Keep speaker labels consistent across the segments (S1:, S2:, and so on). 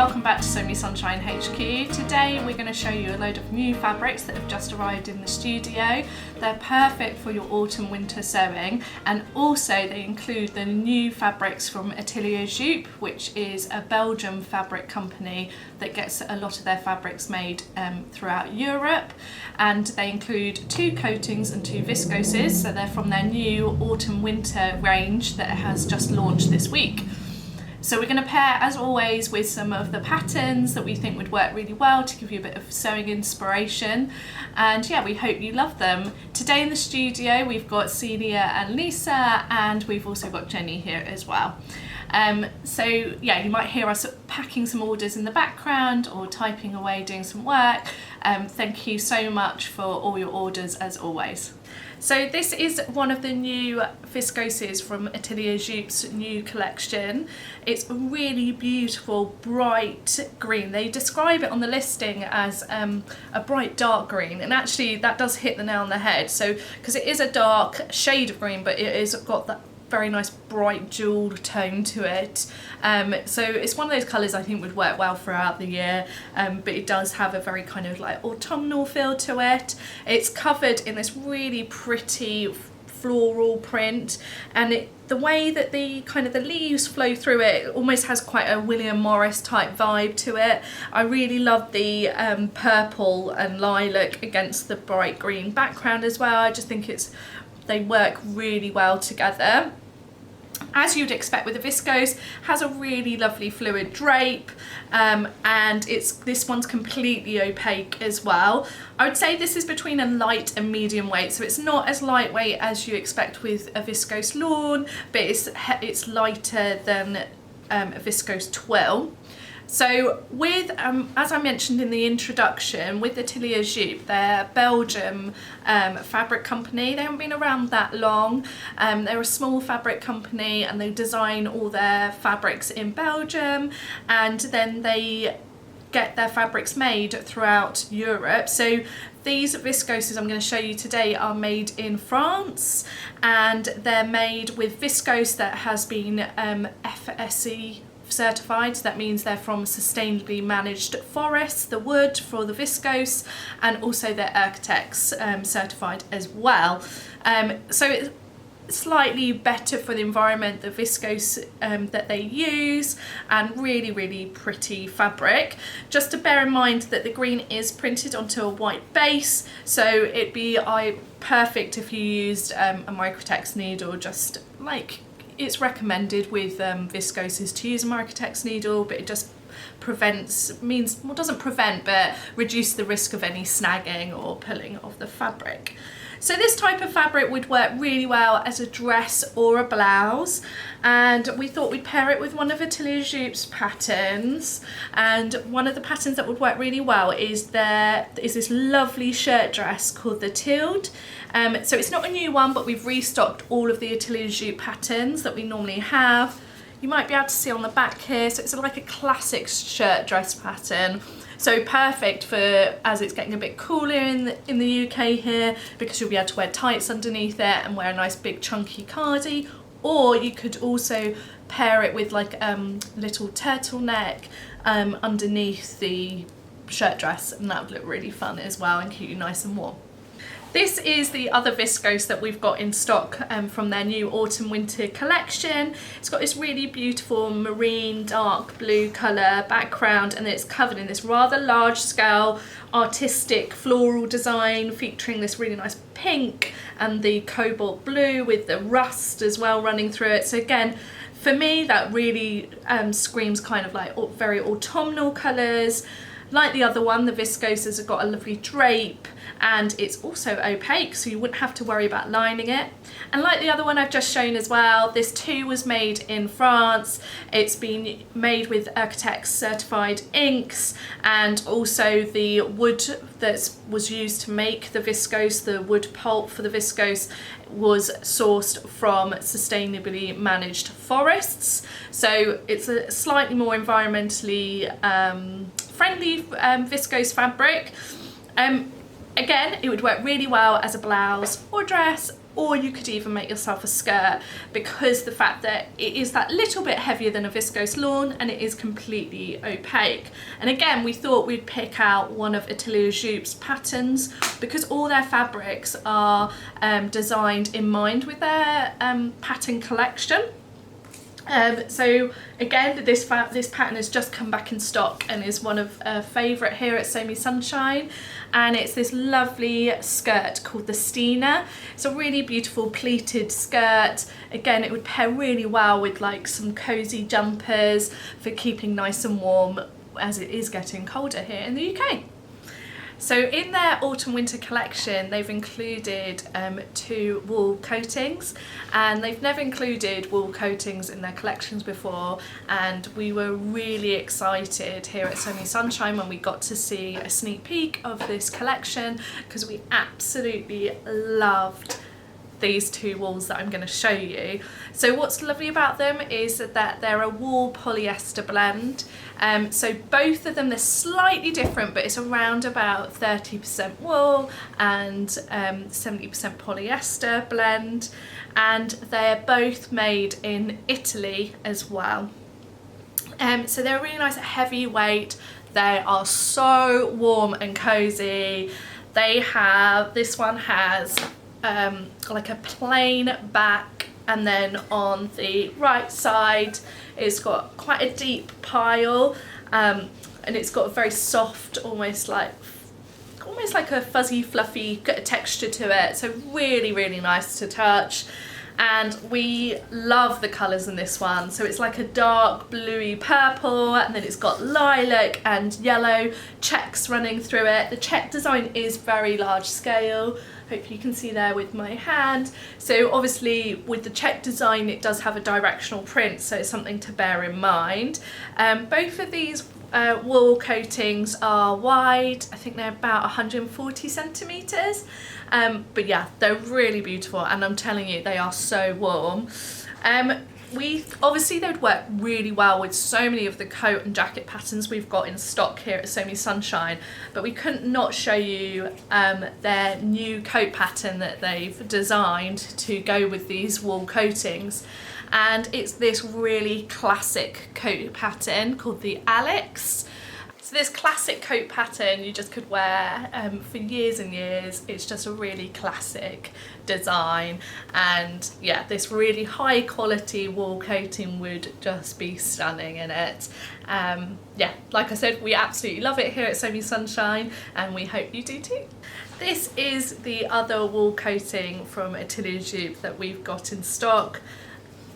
S1: welcome back to Sew Me Sunshine HQ. Today we're going to show you a load of new fabrics that have just arrived in the studio. They're perfect for your autumn winter sewing, and also they include the new fabrics from Atelier Jean, which is a Belgian fabric company that gets a lot of their fabrics made throughout Europe, and they include 2 coatings and 2 viscoses, so they're from their new autumn winter range that has just launched this week. So we're going to pair, as always, with some of the patterns that we think would work really well to give you a bit of sewing inspiration. And yeah, we hope you love them. Today in the studio, we've got Celia and Lisa, and we've also got Jenny here as well. So yeah, you might hear us packing some orders in the background or typing away doing some work. Thank you so much for all your orders, as always. So this is one of the new viscoses from Atelier Jean's new collection. It's a really beautiful bright green. They describe it on the listing as a bright dark green, and actually that does hit the nail on the head. So because it is a dark shade of green, but it has got that very nice bright jeweled tone to it. So it's one of those colours I think would work well throughout the year, but it does have a very kind of like autumnal feel to it. It's covered in this really pretty floral print, and the way that the leaves flow through it almost has quite a William Morris type vibe to it. I really love the purple and lilac against the bright green background as well. I just think they work really well together. As you'd expect with the viscose, has a really lovely fluid drape, and this one's completely opaque as well. I would say this is between a light and medium weight, so it's not as lightweight as you expect with a viscose lawn, but it's lighter than a viscose twill. So with, as I mentioned in the introduction, with Atelier Jean, they're Belgium fabric company. They haven't been around that long. They're a small fabric company, and they design all their fabrics in Belgium, and then they get their fabrics made throughout Europe. So these viscoses I'm going to show you today are made in France, and they're made with viscose that has been FSC certified. So that means they're from sustainably managed forests, the wood for the viscose, and also they're Architects certified as well. So it's slightly better for the environment, the viscose that they use, and really pretty fabric. Just to bear in mind that the green is printed onto a white base, so it'd be perfect if you used a Microtex needle, just like it's recommended with viscoses to use a Microtex needle, but it just doesn't prevent, but reduce the risk of any snagging or pulling of the fabric. So this type of fabric would work really well as a dress or a blouse, and we thought we'd pair it with one of Atelier Jean's patterns. And one of the patterns that would work really well is this lovely shirt dress called the Tilde. So it's not a new one, but we've restocked all of the Atelier Jean patterns that we normally have. You might be able to see on the back here, so it's like a classic shirt dress pattern. So perfect for as it's getting a bit cooler in the UK here, because you'll be able to wear tights underneath it and wear a nice big chunky cardi. Or you could also pair it with like little turtleneck underneath the shirt dress, and that would look really fun as well and keep you nice and warm. This is the other viscose that we've got in stock from their new autumn winter collection. It's got this really beautiful marine dark blue colour background, and it's covered in this rather large scale artistic floral design featuring this really nice pink and the cobalt blue with the rust as well running through it. So again, for me that really screams kind of like very autumnal colours. Like the other one, the viscoses have got a lovely drape, and it's also opaque, so you wouldn't have to worry about lining it. And like the other one I've just shown as well, this too was made in France. It's been made with Architects certified inks, and also the wood that was used to make the viscose, the wood pulp for the viscose, was sourced from sustainably managed forests. So it's a slightly more environmentally friendly viscose fabric. Again, it would work really well as a blouse or dress or you could even make yourself a skirt, because the fact that it is that little bit heavier than a viscose lawn and it is completely opaque. And again, we thought we'd pick out one of Atelier Jean's patterns because all their fabrics are designed in mind with their pattern collection. So again, this pattern has just come back in stock and is one of a favourite here at Sew Me Sunshine, and it's this lovely skirt called the Steiner. It's a really beautiful pleated skirt. Again, it would pair really well with like some cosy jumpers for keeping nice and warm as it is getting colder here in the UK. So in their autumn winter collection, they've included 2 wool coatings, and they've never included wool coatings in their collections before, and we were really excited here at Sew Me Sunshine when we got to see a sneak peek of this collection, because we absolutely loved these 2 wools that I'm going to show you. So what's lovely about them is that they're a wool polyester blend. So both of them, they're slightly different, but it's around about 30% wool and 70% polyester blend, and they're both made in Italy as well. So they're really nice, heavy weight. They are so warm and cozy. This one has like a plain back, and then on the right side it's got quite a deep pile, and it's got a very soft, almost like a fuzzy fluffy texture to it, so really nice to touch. And we love the colours in this one. So it's like a dark bluey purple, and then it's got lilac and yellow checks running through it. The check design is very large scale. Hope you can see there with my hand. So obviously with the check design, it does have a directional print, so it's something to bear in mind. Both of these wool coatings are wide. I think they're about 140 centimetres. But yeah, they're really beautiful, and I'm telling you, they are so warm. Obviously they'd work really well with so many of the coat and jacket patterns we've got in stock here at Sew Me Sunshine, but we couldn't not show you their new coat pattern that they've designed to go with these wool coatings. And it's this really classic coat pattern called the Alex. So this classic coat pattern you just could wear for years and years. It's just a really classic design, and yeah, this really high quality wool coating would just be stunning in it. Yeah, like I said, we absolutely love it here at Sew Me Sunshine, and we hope you do too. This is the other wool coating from Atelier Jean that we've got in stock.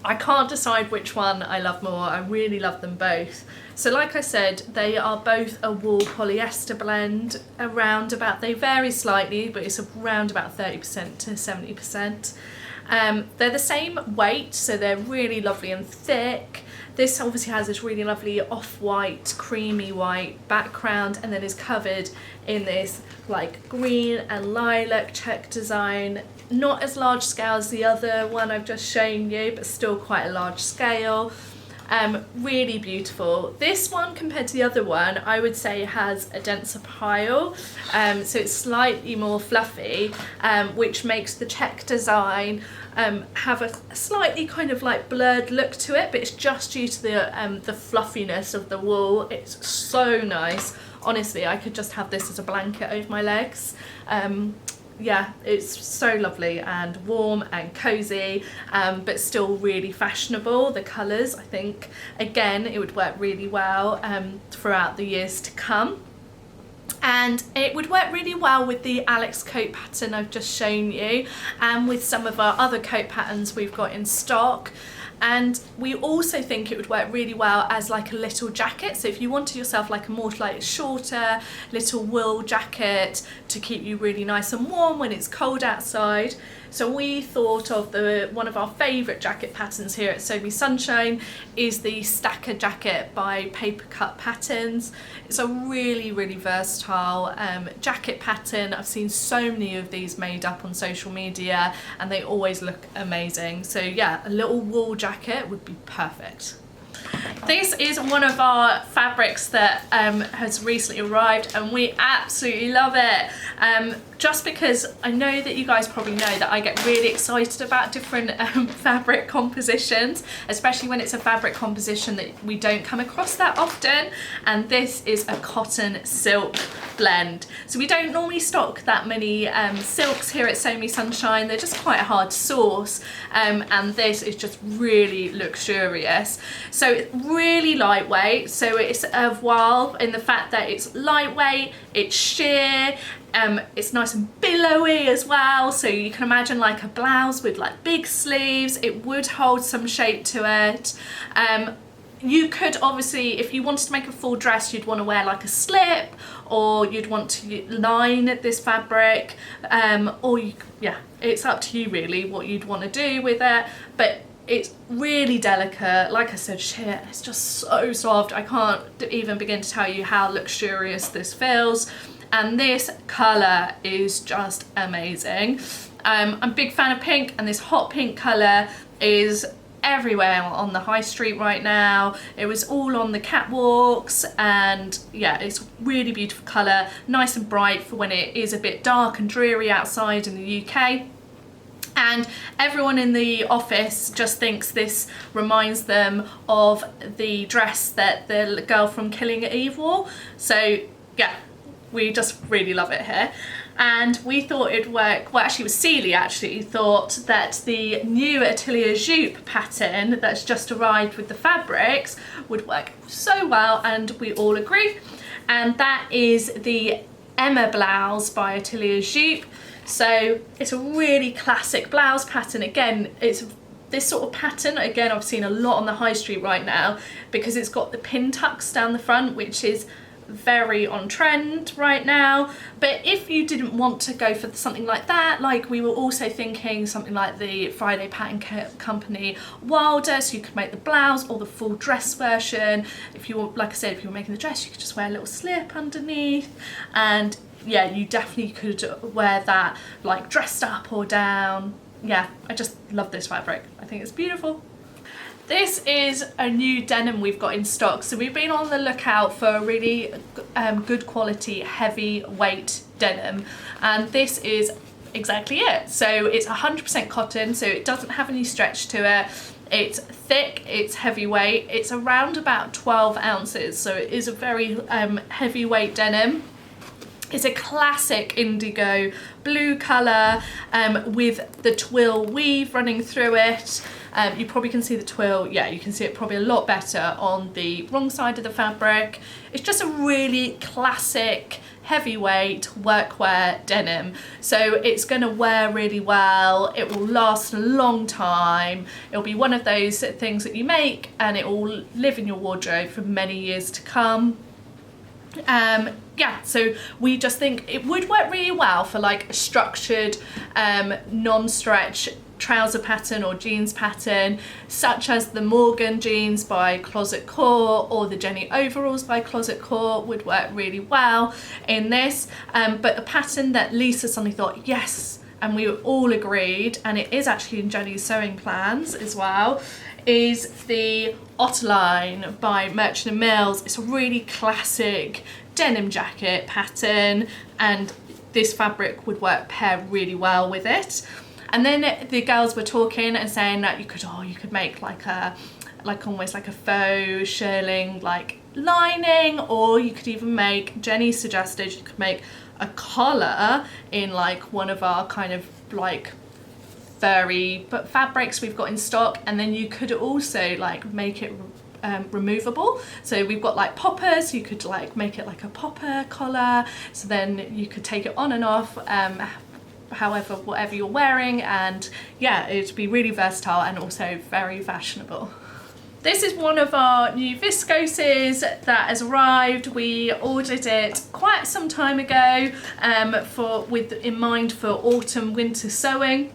S1: I can't decide which one I love more. I really love them both. So like I said, they are both a wool polyester blend. They vary slightly, but it's around about 30% to 70%. They're the same weight, so they're really lovely and thick. This obviously has this really lovely off-white, creamy white background, and then is covered in this like green and lilac check design. Not as large scale as the other one I've just shown you, but still quite a large scale. Really beautiful. This one, compared to the other one, I would say has a denser pile, so it's slightly more fluffy, which makes the check design have a slightly kind of like blurred look to it, but it's just due to the fluffiness of the wool. It's so nice. Honestly, I could just have this as a blanket over my legs. Yeah, it's so lovely and warm and cozy, but still really fashionable. The colours, I think, again, it would work really well throughout the years to come. And it would work really well with the Alex coat pattern I've just shown you, and with some of our other coat patterns we've got in stock. And we also think it would work really well as like a little jacket. So if you wanted yourself like a more like shorter little wool jacket to keep you really nice and warm when it's cold outside. So we thought of one of our favourite jacket patterns here at Sew Me Sunshine is the Stacker jacket by Paper Cut Patterns. It's a really versatile jacket pattern. I've seen so many of these made up on social media, and they always look amazing. So yeah, a little wool jacket would be perfect. This is one of our fabrics that has recently arrived, and we absolutely love it. just because I know that you guys probably know that I get really excited about different fabric compositions, especially when it's a fabric composition that we don't come across that often, and this is a cotton silk blend. So we don't normally stock that many silks here at Sew Me Sunshine. They're just quite hard to source, and this is just really luxurious. So it's really lightweight, so it's a voile in the fact that it's lightweight, it's sheer, it's nice and billowy as well, so you can imagine like a blouse with like big sleeves. It would hold some shape to it. You could obviously, if you wanted to make a full dress, you'd want to wear like a slip, or you'd want to line this fabric, or yeah, it's up to you really what you'd want to do with it. But it's really delicate, like I said, sheer. It's just so soft. I can't even begin to tell you how luxurious this feels. And this colour is just amazing. I'm a big fan of pink, and this hot pink colour is everywhere on the high street right now. It was all on the catwalks, and yeah, it's really beautiful colour, nice and bright for when it is a bit dark and dreary outside in the UK. And everyone in the office just thinks this reminds them of the dress that the girl from Killing Eve wore. So yeah, we just really love it here. And we thought it'd work, well actually it was Celie actually thought that the new Atelier Jean pattern that's just arrived with the fabrics would work so well, and we all agree. And that is the Emma blouse by Atelier Jean. So it's a really classic blouse pattern. Again, it's this sort of pattern, again, I've seen a lot on the high street right now, because it's got the pin tucks down the front, which is very on trend right now. But if you didn't want to go for something like that, like we were also thinking something like the Friday Pattern Company Wilder, so you could make the blouse or the full dress version. If you were, like I said, if you were making the dress, you could just wear a little slip underneath, and yeah, you definitely could wear that like dressed up or down. Yeah, I just love this fabric. I think it's beautiful. This is a new denim we've got in stock. So we've been on the lookout for a really good quality heavyweight denim, and this is exactly it. So it's 100% cotton, so it doesn't have any stretch to it. It's thick, it's heavyweight, it's around about 12 ounces, so it is a very heavyweight denim. It's a classic indigo blue colour with the twill weave running through it. You probably can see the twill, yeah, you can see it probably a lot better on the wrong side of the fabric. It's just a really classic heavyweight workwear denim, so it's going to wear really well. It will last a long time. It'll be one of those things that you make and it will live in your wardrobe for many years to come. Yeah, so we just think it would work really well for like a structured non-stretch trouser pattern or jeans pattern, such as the Morgan jeans by Closet Core or the Jenny overalls by Closet Core would work really well in this. But the pattern that Lisa suddenly thought, yes, and we all agreed, and it is actually in Jenny's sewing plans as well, is the Otterline by Merchant & Mills. It's a really classic denim jacket pattern, and this fabric would pair really well with it. And then the girls were talking and saying that you could make like almost like a faux shearling like lining, or you could even make, Jenny suggested you could make a collar in like one of our kind of like furry but fabrics we've got in stock, and then you could also like make it removable. So we've got like poppers, you could like make it like a popper collar, so then you could take it on and off however, whatever you're wearing, and yeah, it'd be really versatile and also very fashionable. This is one of our new viscoses that has arrived. We ordered it quite some time ago in mind for autumn winter sewing.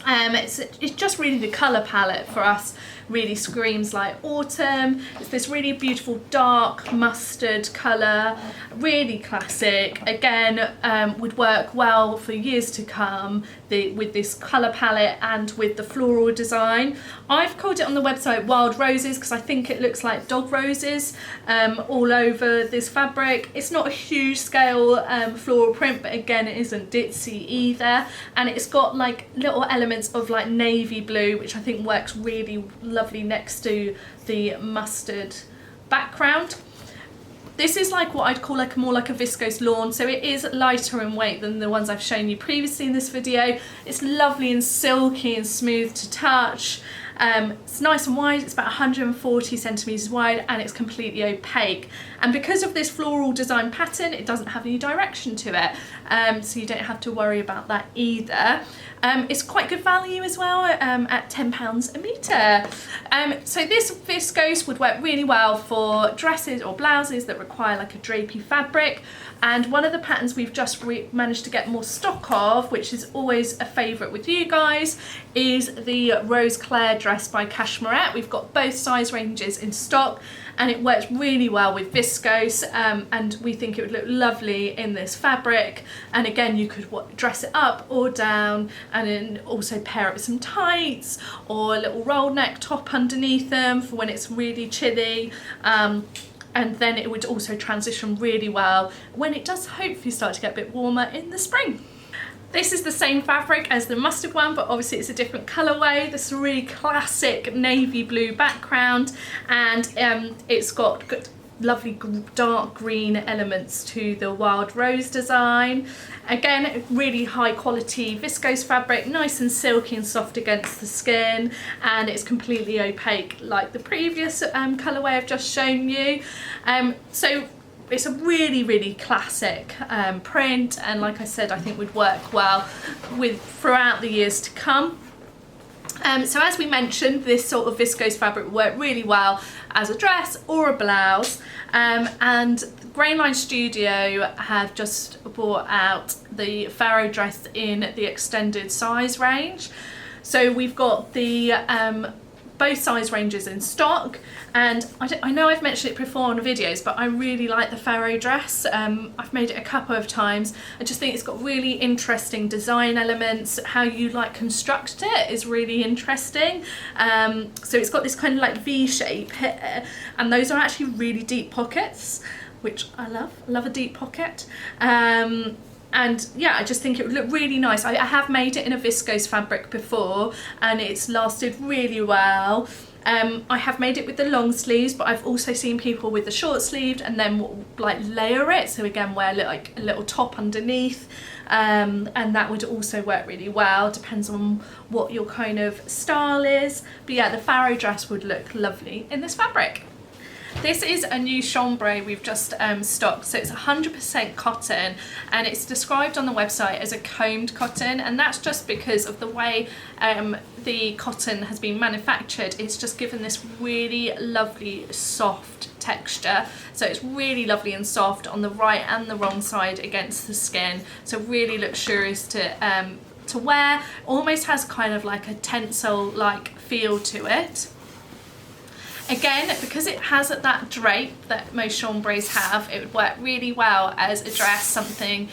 S1: It's just really the colour palette for us really screams like autumn. It's this really beautiful dark mustard colour, really classic. Again, would work well for years to come with this colour palette and with the floral design. I've called it on the website Wild Roses because I think it looks like dog roses all over this fabric. It's not a huge scale floral print, but again, it isn't ditzy either, and it's got like little elements of like navy blue, which I think works really lovely next to the mustard background. This is like what I'd call like more like a viscose lawn, so it is lighter in weight than the ones I've shown you previously in this video. It's lovely and silky and smooth to touch. It's nice and wide, it's about 140 centimetres wide, and it's completely opaque. And because of this floral design pattern, it doesn't have any direction to it, so you don't have to worry about that either. It's quite good value as well at £10 a metre. So this viscose would work really well for dresses or blouses that require like a drapey fabric. And one of the patterns we've just managed to get more stock of, which is always a favourite with you guys, is the Rose Claire dress by Cashmere. We've got both size ranges in stock, and it works really well with viscose, and we think it would look lovely in this fabric. And again, you could dress it up or down, and then also pair it with some tights or a little roll neck top underneath them for when it's really chilly. And then it would also transition really well when it does hopefully start to get a bit warmer in the spring. This is the same fabric as the mustard one, but obviously it's a different colourway. This is a really classic navy blue background, and it's got lovely dark green elements to the Wild Rose design. Again, really high quality viscose fabric, nice and silky and soft against the skin, and it's completely opaque like the previous colourway I've just shown you. So it's a really classic print, and like I said, I think would work well with throughout the years to come. So as we mentioned, this sort of viscose fabric will work really well as a dress or a blouse, and Grainline Studio have just brought out the Pharaoh dress in the extended size range. So we've got the both size ranges in stock, and I know I've mentioned it before on videos, but I really like the Pharaoh dress. I've made it a couple of times. I just think it's got really interesting design elements. How you like construct it is really interesting. So it's got this kind of like V shape here, and those are actually really deep pockets, which I love. I love a deep pocket. And yeah, I just think it would look really nice. I have made it in a viscose fabric before, and it's lasted really well. I have made it with the long sleeves, but I've also seen people with the short sleeved and then like layer it, so again wear like a little top underneath, and that would also work really well. Depends on what your kind of style is, but yeah, the Pharaoh dress would look lovely in this fabric. This is a new chambray we've just stocked, so it's 100% cotton, and it's described on the website as a combed cotton, and that's just because of the way the cotton has been manufactured. It's just given this really lovely soft texture, so it's really lovely and soft on the right and the wrong side against the skin, so really luxurious to wear. Almost has kind of like a tencel like feel to it. Again, because it has that drape that most chambrays have, it would work really well as a dress. Something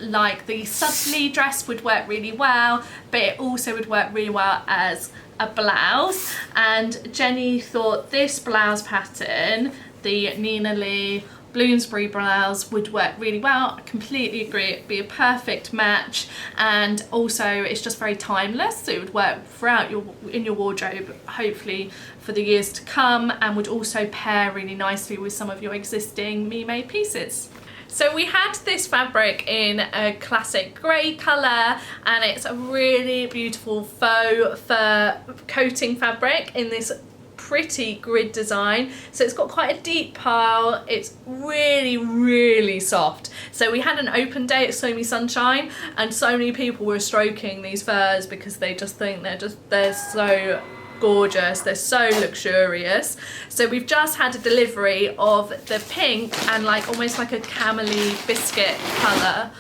S1: like the Sudley dress would work really well, but it also would work really well as a blouse. And Jenny thought this blouse pattern, the Nina Lee Bloomsbury blouse, would work really well. I completely agree, it'd be a perfect match, and also it's just very timeless, so it would work throughout in your wardrobe, hopefully for the years to come, and would also pair really nicely with some of your existing me-made pieces. So we had this fabric in a classic grey colour, and it's a really beautiful faux fur coating fabric in this pretty grid design. So it's got quite a deep pile, it's really soft. So we had an open day at So Me Sunshine, and so many people were stroking these furs because they just think they're so gorgeous, they're so luxurious. So we've just had a delivery of the pink and like almost like a camely biscuit colour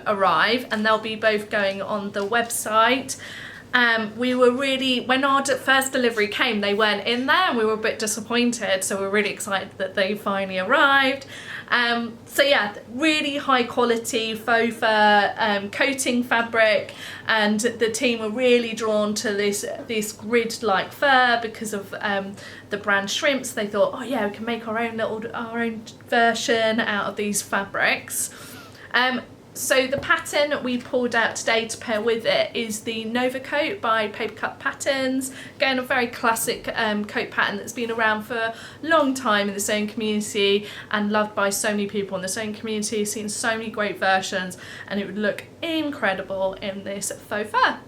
S1: arrive, and they'll be both going on the website. We were really, when our first delivery came, they weren't in there and we were a bit disappointed, so we're really excited that they finally arrived. So yeah, really high quality faux fur coating fabric, and the team were really drawn to this grid-like fur because of the brand Shrimps. They thought, oh yeah, we can make our own version out of these fabrics. So the pattern we pulled out today to pair with it is the Nova Coat by Paper Cut Patterns. Again, a very classic coat pattern that's been around for a long time in the sewing community and loved by so many people in the sewing community. Seen so many great versions, and it would look incredible in this faux fur.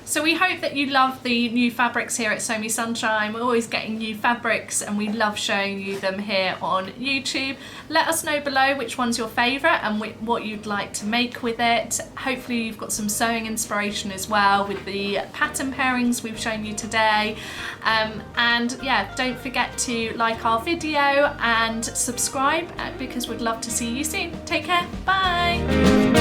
S1: So we hope that you love the new fabrics here at Sew Me Sunshine. We're always getting new fabrics and we love showing you them here on YouTube. Let us know below which one's your favourite and what you'd like to make with it. Hopefully you've got some sewing inspiration as well with the pattern pairings we've shown you today. And yeah, don't forget to like our video and subscribe because we'd love to see you soon. Take care, bye!